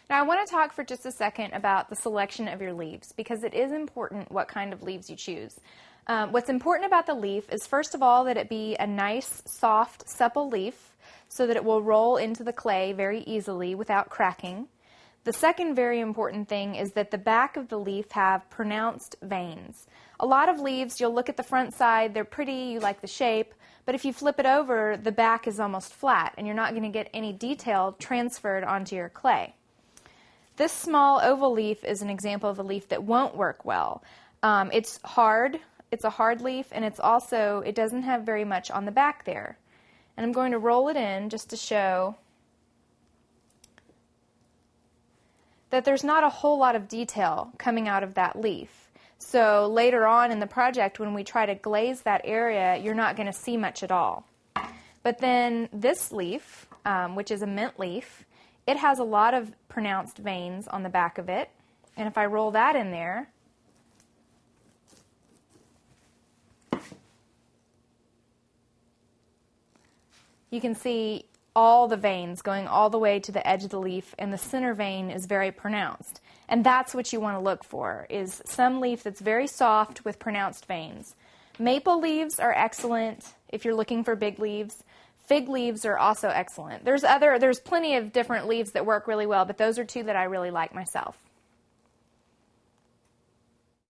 Now I want to talk for just a second about the selection of your leaves, because it is important what kind of leaves you choose. What's important about the leaf is, first of all, that it be a nice, soft, supple leaf so that it will roll into the clay very easily without cracking. The second very important thing is that the back of the leaf have pronounced veins. A lot of leaves, you'll look at the front side, they're pretty, you like the shape, but if you flip it over, the back is almost flat and you're not going to get any detail transferred onto your clay. This small oval leaf is an example of a leaf that won't work well. It's hard, it's a hard leaf, and it doesn't have very much on the back there. And I'm going to roll it in just to show that there's not a whole lot of detail coming out of that leaf. So later on in the project, when we try to glaze that area, you're not going to see much at all. But then this leaf, which is a mint leaf, it has a lot of pronounced veins on the back of it. And if I roll that in there, you can see all the veins going all the way to the edge of the leaf, and the center vein is very pronounced. And that's what you want to look for, is some leaf that's very soft with pronounced veins. Maple leaves are excellent if you're looking for big leaves. Fig leaves are also excellent. There's plenty of different leaves that work really well, but those are two that I really like myself.